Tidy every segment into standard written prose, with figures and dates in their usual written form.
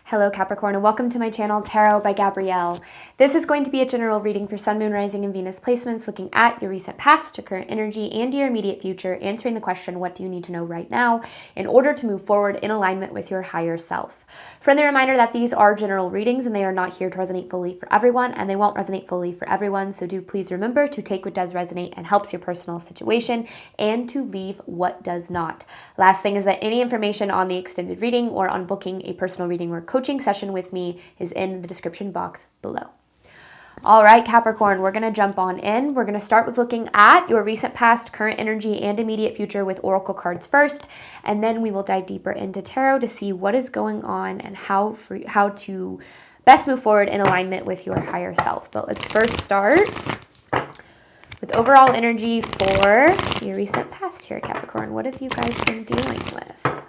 Hello Capricorn, and welcome to my channel Tarot by Gabrielle. This is going to be a general reading for Sun, Moon, Rising, and Venus placements, looking at your recent past, your current energy, and your immediate future, answering the question, what do you need to know right now in order to move forward in alignment with your higher self? Friendly reminder that these are general readings and they are not here to resonate fully for everyone, and they won't resonate fully for everyone, so do please remember to take what does resonate and helps your personal situation and to leave what does not. Last thing is that any information on the extended reading or on booking a personal reading or coaching session with me is in the description box below. All right, Capricorn, we're going to jump on in. We're going to start with looking at your recent past, current energy, and immediate future with oracle cards first, and then we will dive deeper into tarot to see what is going on and how to best move forward in alignment with your higher self. But let's first start with overall energy for your recent past here, Capricorn. What have you guys been dealing with?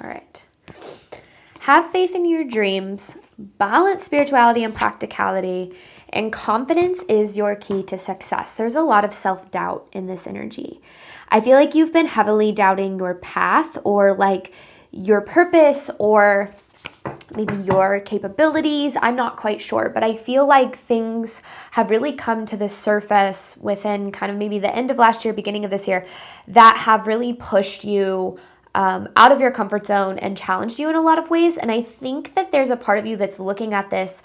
All right. Have faith in your dreams, balance spirituality and practicality, and confidence is your key to success. There's a lot of self-doubt in this energy. I feel like you've been heavily doubting your path or like your purpose or maybe your capabilities. I'm not quite sure, but I feel like things have really come to the surface within kind of maybe the end of last year, beginning of this year, that have really pushed you out of your comfort zone and challenged you in a lot of ways. And I think that there's a part of you that's looking at this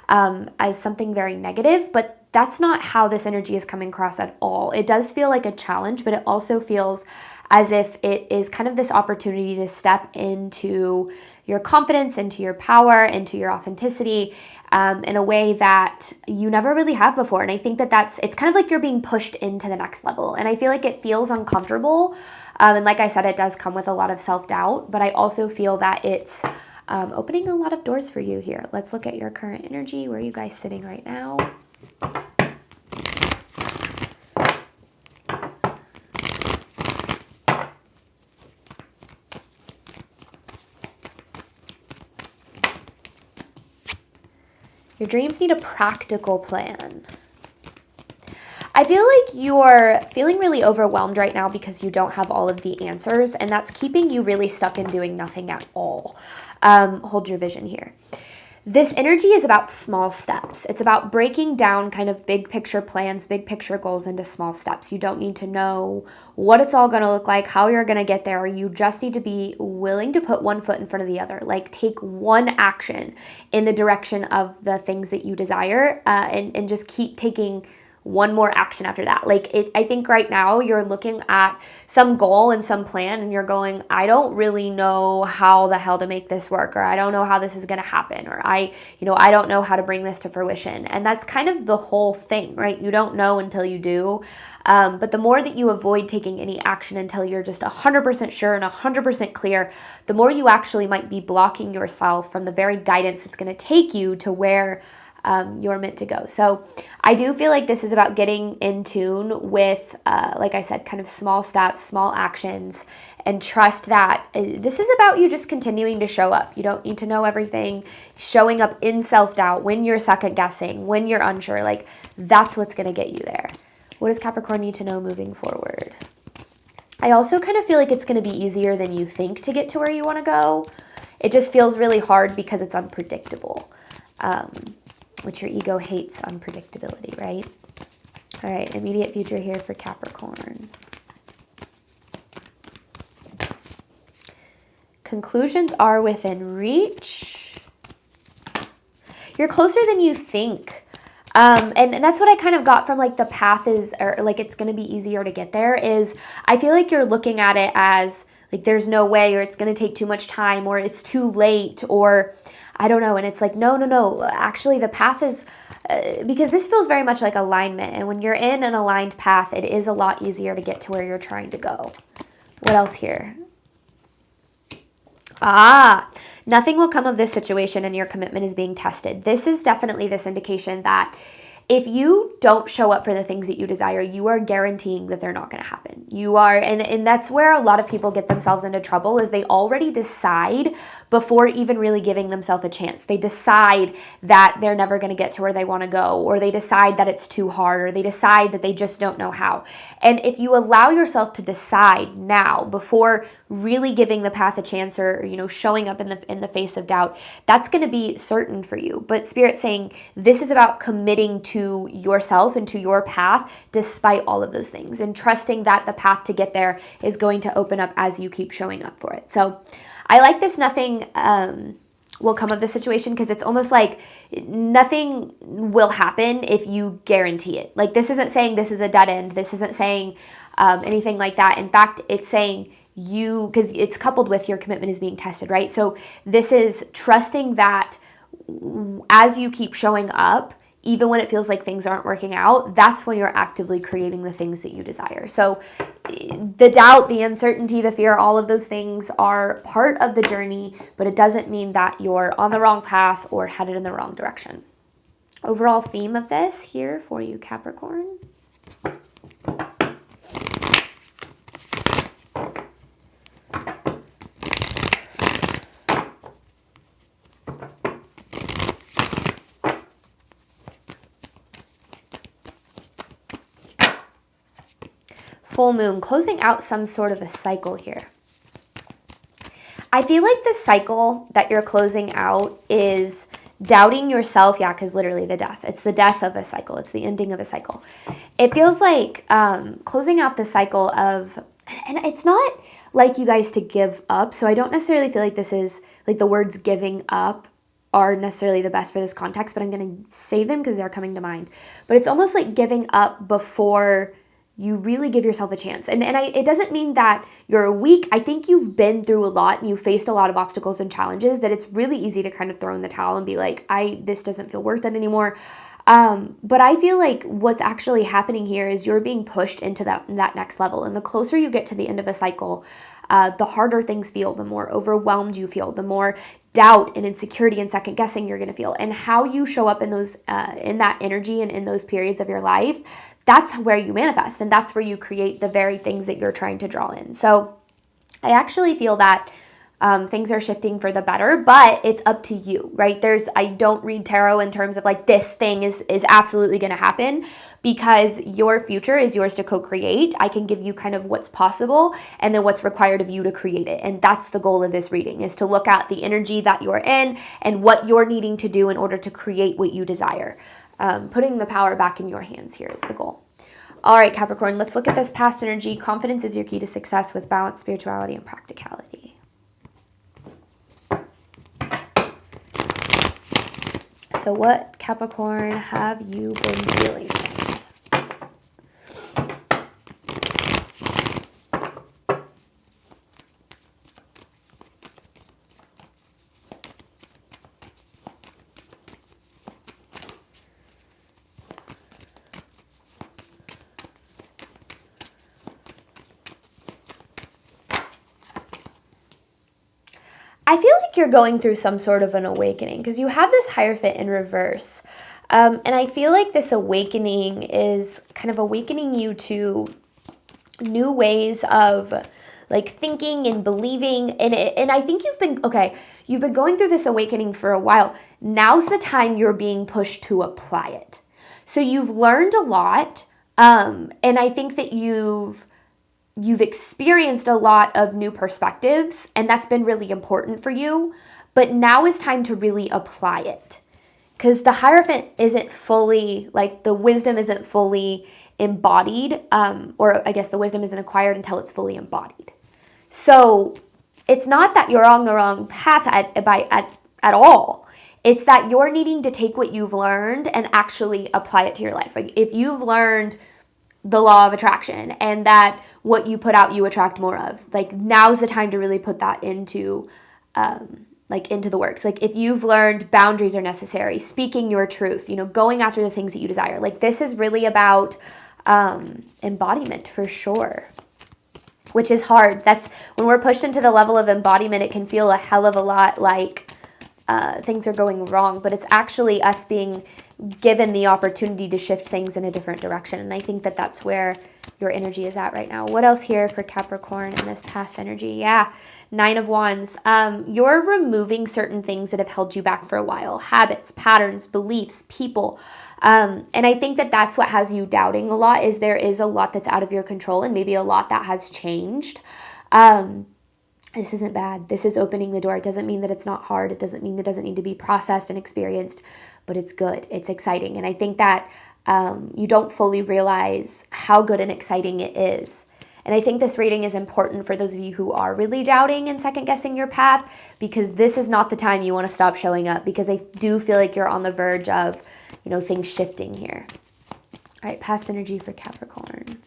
as something very negative, but that's not how this energy is coming across at all. It does feel like a challenge, but it also feels as if it is kind of this opportunity to step into your confidence, into your power, into your authenticity in a way that you never really have before. And I think that it's kind of like you're being pushed into the next level. And I feel like it feels uncomfortable. And like I said, it does come with a lot of self-doubt, but I also feel that it's opening a lot of doors for you here. Let's look at your current energy. Where are you guys sitting right now? Your dreams need a practical plan. I feel like you're feeling really overwhelmed right now because you don't have all of the answers, and that's keeping you really stuck in doing nothing at all. Hold your vision here. This energy is about small steps. It's about breaking down kind of big picture plans, big picture goals into small steps. You don't need to know what it's all going to look like, how you're going to get there. You just need to be willing to put one foot in front of the other, like take one action in the direction of the things that you desire, and just keep taking one more action after that. I think right now you're looking at some goal and some plan and you're going, I don't really know how the hell to make this work, or I don't know how this is going to happen, or I don't know how to bring this to fruition. And that's kind of the whole thing, right? You don't know until you do. But the more that you avoid taking any action until you're just 100% sure and 100% clear, the more you actually might be blocking yourself from the very guidance that's going to take you to where you're meant to go. So I do feel like this is about getting in tune with, like I said, kind of small steps, small actions, and trust that this is about you just continuing to show up. You don't need to know everything. Showing up in self-doubt when you're second guessing, when you're unsure, like that's what's going to get you there. What does Capricorn need to know moving forward? I also kind of feel like it's going to be easier than you think to get to where you want to go. It just feels really hard because it's unpredictable. Which your ego hates unpredictability, right? All right, immediate future here for Capricorn. Conclusions are within reach. You're closer than you think. And that's what I kind of got from like the path is, or like it's going to be easier to get there, is I feel like you're looking at it as like there's no way, or it's going to take too much time, or it's too late, or I don't know. And it's like, no. Actually, the path is, because this feels very much like alignment. And when you're in an aligned path, it is a lot easier to get to where you're trying to go. What else here? Nothing will come of this situation and your commitment is being tested. This is definitely this indication that if you don't show up for the things that you desire, you are guaranteeing that they're not going to happen. You are, and that's where a lot of people get themselves into trouble, is they already decide before even really giving themselves a chance. They decide that they're never going to get to where they want to go, or they decide that it's too hard, or they decide that they just don't know how. And if you allow yourself to decide now before really giving the path a chance, or showing up in the face of doubt, that's going to be certain for you. But Spirit's saying this is about committing to yourself and to your path despite all of those things, and trusting that the path to get there is going to open up as you keep showing up for it. So I like this nothing will come of the situation, because it's almost like nothing will happen if you guarantee it. Like, this isn't saying this is a dead end. This isn't saying anything like that. In fact, it's saying because it's coupled with your commitment is being tested, right? So this is trusting that as you keep showing up, even when it feels like things aren't working out, that's when you're actively creating the things that you desire. So the doubt, the uncertainty, the fear, all of those things are part of the journey, but it doesn't mean that you're on the wrong path or headed in the wrong direction. Overall theme of this here for you, Capricorn. Full moon, closing out some sort of a cycle here. I feel like the cycle that you're closing out is doubting yourself. Yeah, because literally the death. It's the death of a cycle. It's the ending of a cycle. It feels like closing out the cycle of, and it's not like you guys to give up. So I don't necessarily feel like this is like the words giving up are necessarily the best for this context, but I'm going to say them because they're coming to mind. But it's almost like giving up before you really give yourself a chance. And it doesn't mean that you're weak. I think you've been through a lot and you faced a lot of obstacles and challenges that it's really easy to kind of throw in the towel and be like, this doesn't feel worth it anymore. But I feel like what's actually happening here is you're being pushed into that next level. And the closer you get to the end of a cycle, the harder things feel, the more overwhelmed you feel, the more doubt and insecurity and second guessing you're going to feel. And how you show up in those, in that energy and in those periods of your life, that's where you manifest, and that's where you create the very things that you're trying to draw in. So I actually feel that things are shifting for the better, but it's up to you, right? I don't read tarot in terms of like this thing is absolutely going to happen, because your future is yours to co-create. I can give you kind of what's possible and then what's required of you to create it. And that's the goal of this reading, is to look at the energy that you're in and what you're needing to do in order to create what you desire. Putting the power back in your hands here is the goal. All right, Capricorn, let's look at this past energy. Confidence is your key to success with balance, spirituality, and practicality. So what, Capricorn, have you been dealing with? I feel like you're going through some sort of an awakening, because you have this Hierophant in reverse. And I feel like this awakening is kind of awakening you to new ways of like thinking and believing. And I think you've been going through this awakening for a while. Now's the time you're being pushed to apply it. So you've learned a lot. And I think that you've experienced a lot of new perspectives, and that's been really important for you. But now is time to really apply it, because the Hierophant isn't fully, like the wisdom isn't fully embodied, or I guess the wisdom isn't acquired until it's fully embodied. So it's not that you're on the wrong path at all. It's that you're needing to take what you've learned and actually apply it to your life. Like if you've learned the law of attraction and that what you put out you attract more of, like now's the time to really put that into into the works. Like if you've learned boundaries are necessary, speaking your truth, going after the things that you desire, like this is really about embodiment for sure, which is hard. That's when we're pushed into the level of embodiment, it can feel a hell of a lot like things are going wrong, but it's actually us being given the opportunity to shift things in a different direction. And I think that that's where your energy is at right now. What else here for Capricorn in this past energy? Yeah, 9 of Wands. You're removing certain things that have held you back for a while. Habits, patterns, beliefs, people. And I think that that's what has you doubting a lot, is there is a lot that's out of your control and maybe a lot that has changed. This isn't bad. This is opening the door. It doesn't mean that it's not hard. It doesn't mean it doesn't need to be processed and experienced, but it's good. It's exciting. And I think that you don't fully realize how good and exciting it is. And I think this reading is important for those of you who are really doubting and second guessing your path, because this is not the time you want to stop showing up, because I do feel like you're on the verge of, things shifting here. All right, past energy for Capricorn.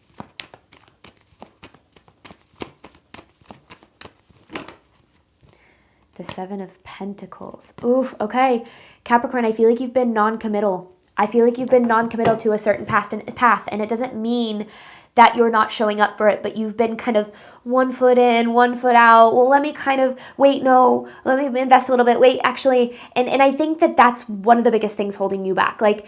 The 7 of Pentacles. Oof, okay. Capricorn, I feel like you've been non-committal. I feel like you've been non-committal to a certain path, and it doesn't mean that you're not showing up for it, but you've been kind of 1 foot in, 1 foot out. Well, let me wait, no, let me invest a little bit. Wait, actually, and I think that that's one of the biggest things holding you back. Like,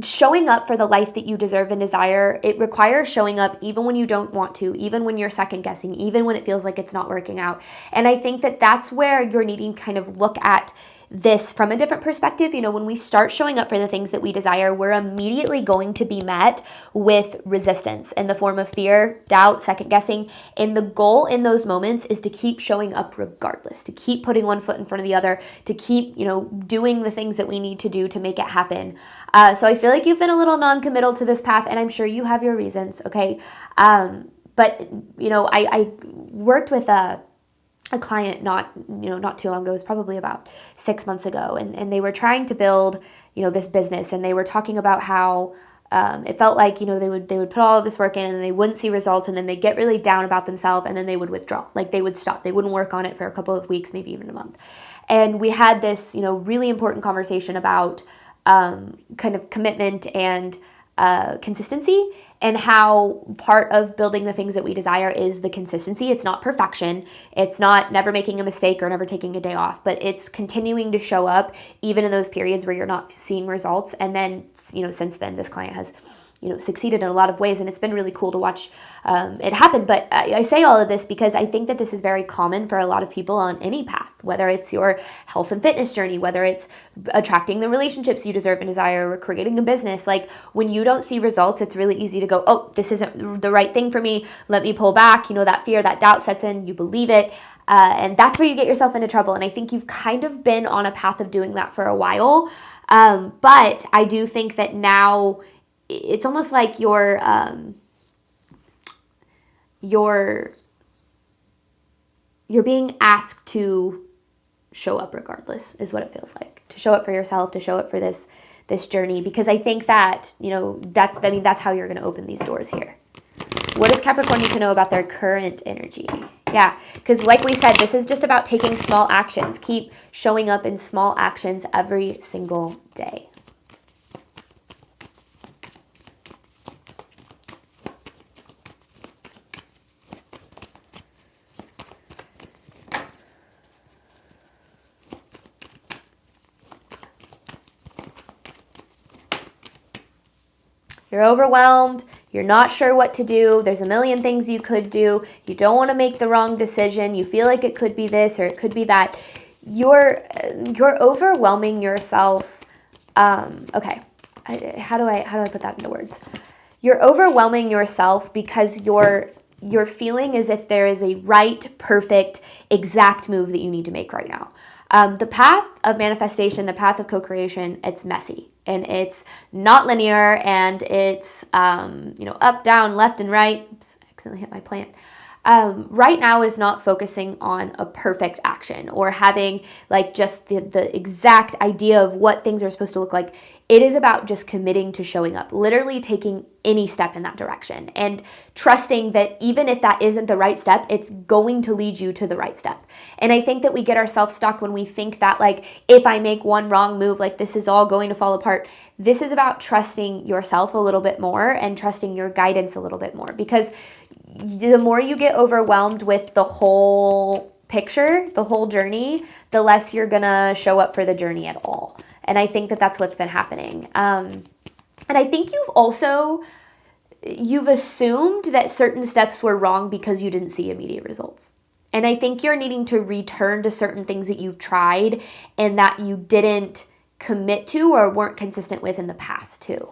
showing up for the life that you deserve and desire, it requires showing up even when you don't want to, even when you're second guessing, even when it feels like it's not working out. And I think that that's where you're needing to kind of look at this from a different perspective. When we start showing up for the things that we desire, we're immediately going to be met with resistance in the form of fear, doubt, second guessing. And the goal in those moments is to keep showing up regardless, to keep putting 1 foot in front of the other, to keep, doing the things that we need to do to make it happen. So I feel like you've been a little non-committal to this path, and I'm sure you have your reasons, okay? But, I worked with a client not too long ago. It was probably about 6 months ago, and they were trying to build this business, and they were talking about how it felt like they would put all of this work in and they wouldn't see results, and then they'd get really down about themselves, and then they would withdraw. Like, they would stop. They wouldn't work on it for a couple of weeks, maybe even a month. And we had this really important conversation about kind of commitment and consistency, and how part of building the things that we desire is the consistency. It's not perfection. It's not never making a mistake or never taking a day off, but it's continuing to show up even in those periods where you're not seeing results. And then, since then, this client has succeeded in a lot of ways, and it's been really cool to watch it happen. But I say all of this because I think that this is very common for a lot of people on any path, whether it's your health and fitness journey, whether it's attracting the relationships you deserve and desire, or creating a business. Like, when you don't see results, it's really easy to go, oh, this isn't the right thing for me. Let me pull back. That fear, that doubt sets in, you believe it. And that's where you get yourself into trouble. And I think you've kind of been on a path of doing that for a while. But I do think that now it's almost like you're being asked to show up regardless, is what it feels like. To show up for yourself, to show up for this journey, because I think that, that's how you're going to open these doors here. What does Capricorn need to know about their current energy? Yeah, because like we said, this is just about taking small actions. Keep showing up in small actions every single day. You're overwhelmed. You're not sure what to do. There's a million things you could do. You don't want to make the wrong decision. You feel like it could be this or it could be that. You're overwhelming yourself. Okay. How do I put that into words? You're overwhelming yourself because you're feeling as if there is a right, perfect, exact move that you need to make right now. The path of manifestation, the path of co-creation, it's messy. And it's not linear, and it's, up, down, left, and right. Oops, I accidentally hit my plant. Right now is not focusing on a perfect action or having like just the exact idea of what things are supposed to look like. It is about just committing to showing up, literally taking any step in that direction and trusting that even if that isn't the right step, it's going to lead you to the right step. And I think that we get ourselves stuck when we think that like, if I make one wrong move, like this is all going to fall apart. This is about trusting yourself a little bit more and trusting your guidance a little bit more, because the more you get overwhelmed with the whole picture, the whole journey, the less you're gonna show up for the journey at all. And I think that that's what's been happening. And I think you've assumed that certain steps were wrong because you didn't see immediate results. And I think you're needing to return to certain things that you've tried and that you didn't commit to or weren't consistent with in the past too.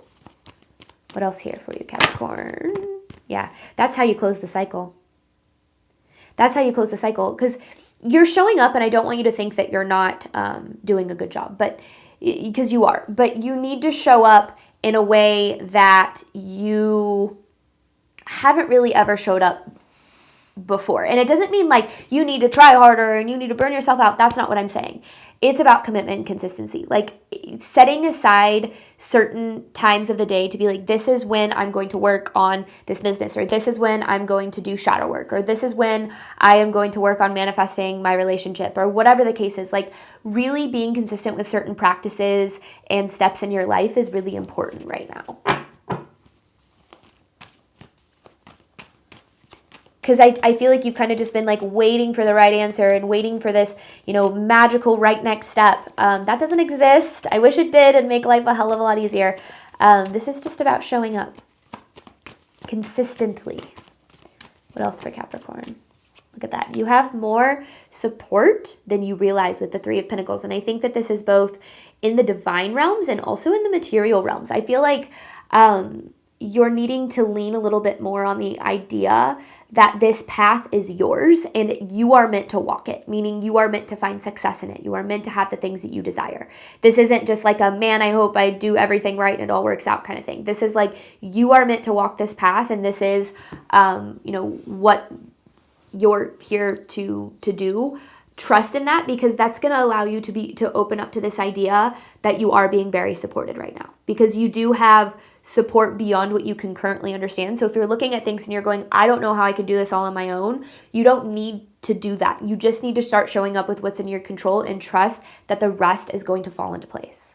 What else here for you, Capricorn? Yeah, that's how you close the cycle. That's how you close the cycle, because you're showing up, and I don't want you to think that you're not doing a good job, but because you are. But you need to show up in a way that you haven't really ever showed up before. And it doesn't mean like you need to try harder and you need to burn yourself out. That's not what I'm saying. It's about commitment and consistency. Like setting aside certain times of the day to be like, this is when I'm going to work on this business, or this is when I'm going to do shadow work, or this is when I am going to work on manifesting my relationship, or whatever the case is. Like really being consistent with certain practices and steps in your life is really important right now. Because I feel like you've kind of just been like waiting for the right answer and waiting for this, magical right next step. That doesn't exist. I wish it did and make life a hell of a lot easier. This is just about showing up consistently. What else for Capricorn? Look at that. You have more support than you realize with the Three of Pentacles. And I think that this is both in the divine realms and also in the material realms. I feel like you're needing to lean a little bit more on the idea that this path is yours and you are meant to walk it, meaning you are meant to find success in it. You are meant to have the things that you desire. This isn't just like a, man, I hope I do everything right and it all works out kind of thing. This is like, you are meant to walk this path, and this is, what you're here to do. Trust in that, because that's going to allow you to open up to this idea that you are being very supported right now, because you do have support beyond what you can currently understand. So if you're looking at things and you're going, I don't know how I can do this all on my own, you don't need to do that. You just need to start showing up with what's in your control and trust that the rest is going to fall into place.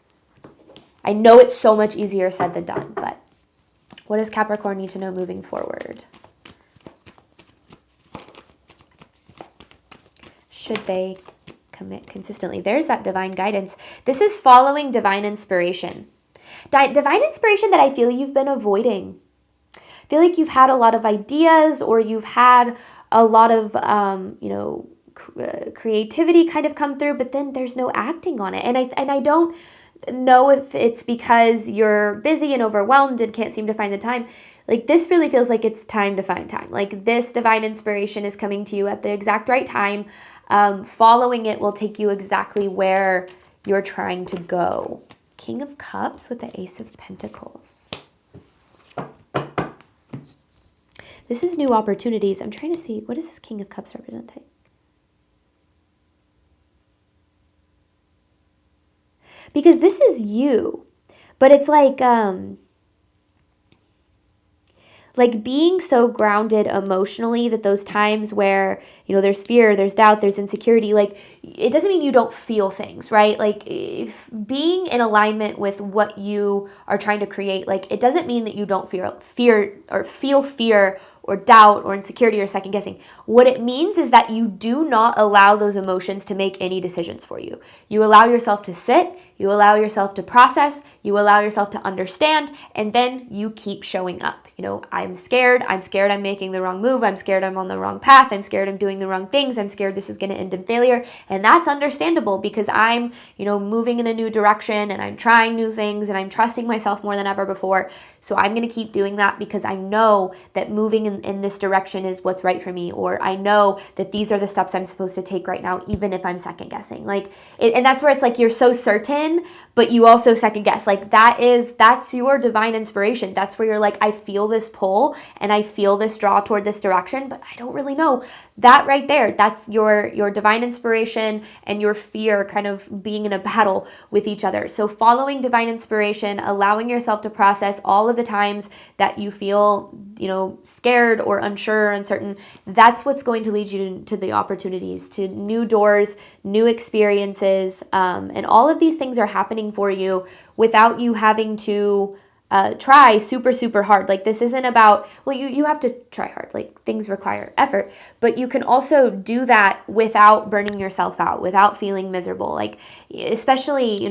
I know it's so much easier said than done, but what does Capricorn need to know moving forward? Should they commit consistently? There's that divine guidance. This is following divine inspiration. Divine inspiration that I feel you've been avoiding. I feel like you've had a lot of ideas, or you've had a lot of, creativity kind of come through, but then there's no acting on it. And I don't know if it's because you're busy and overwhelmed and can't seem to find the time. Like this really feels like it's time to find time. Like this divine inspiration is coming to you at the exact right time. Following it will take you exactly where you're trying to go. King of Cups with the Ace of Pentacles. This is new opportunities. I'm trying to see, what is this King of Cups representing? Because this is you, but it's like being so grounded emotionally that those times where, there's fear, there's doubt, there's insecurity, like it doesn't mean you don't feel things, right? Like if being in alignment with what you are trying to create, like it doesn't mean that you don't feel fear or doubt or insecurity or second guessing. What it means is that you do not allow those emotions to make any decisions for you. You allow yourself to sit, you allow yourself to process, you allow yourself to understand, and then you keep showing up. I'm scared I'm making the wrong move, I'm scared I'm on the wrong path, I'm scared I'm doing the wrong things, I'm scared this is going to end in failure. And that's understandable, because I'm, moving in a new direction and I'm trying new things and I'm trusting myself more than ever before. So I'm going to keep doing that because I know that moving in this direction is what's right for me, or I know that these are the steps I'm supposed to take right now, even if I'm second guessing. And that's where it's like you're so certain, but you also second guess. Like that's your divine inspiration. That's where you're like, I feel this pull and I feel this draw toward this direction, but I don't really know. That right there, that's your divine inspiration and your fear kind of being in a battle with each other. So following divine inspiration, allowing yourself to process all of the times that you feel, scared or unsure or uncertain, that's what's going to lead you to the opportunities, to new doors, new experiences, and all of these things are happening for you without you having to try super, super hard. Like this isn't about, well, you have to try hard. Like things require effort, but you can also do that without burning yourself out, without feeling miserable. Like especially,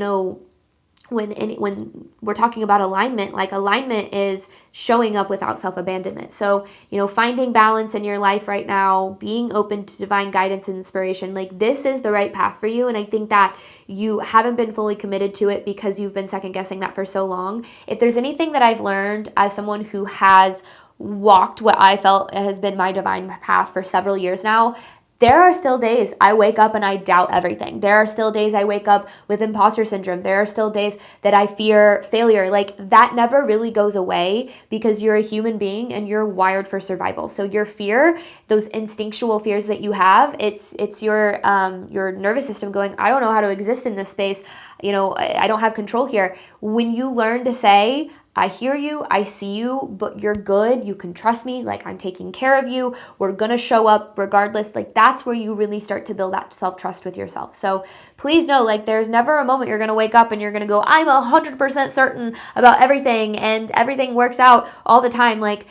when we're talking about alignment, like alignment is showing up without self-abandonment. So, finding balance in your life right now, being open to divine guidance and inspiration, like this is the right path for you. And I think that you haven't been fully committed to it because you've been second guessing that for so long. If there's anything that I've learned as someone who has walked what I felt has been my divine path for several years now, there are still days I wake up and I doubt everything. There are still days I wake up with imposter syndrome. There are still days that I fear failure. Like that never really goes away because you're a human being and you're wired for survival. So your fear, those instinctual fears that you have, it's your nervous system going, I don't know how to exist in this space. I don't have control here. When you learn to say, I hear you, I see you, but you're good. You can trust me. Like I'm taking care of you. We're going to show up regardless. Like that's where you really start to build that self-trust with yourself. So please know, like there's never a moment you're going to wake up and you're going to go, I'm 100% certain about everything and everything works out all the time. Like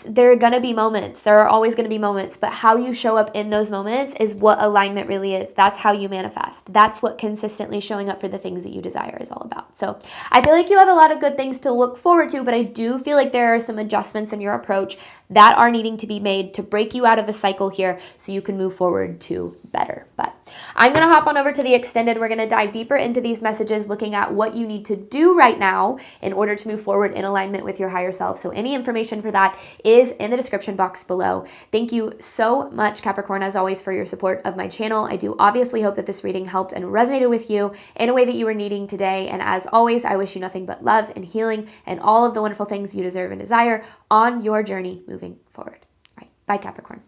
there are going to be moments. There are always going to be moments, but how you show up in those moments is what alignment really is. That's how you manifest. That's what consistently showing up for the things that you desire is all about. So I feel like you have a lot of good things to look forward to, but I do feel like there are some adjustments in your approach that are needing to be made to break you out of a cycle here so you can move forward to better. But I'm going to hop on over to the extended. We're going to dive deeper into these messages, looking at what you need to do right now in order to move forward in alignment with your higher self. So any information for that is in the description box below. Thank you so much, Capricorn, as always, for your support of my channel. I do obviously hope that this reading helped and resonated with you in a way that you were needing today. And as always, I wish you nothing but love and healing and all of the wonderful things you deserve and desire on your journey moving forward. All right. Bye, Capricorn.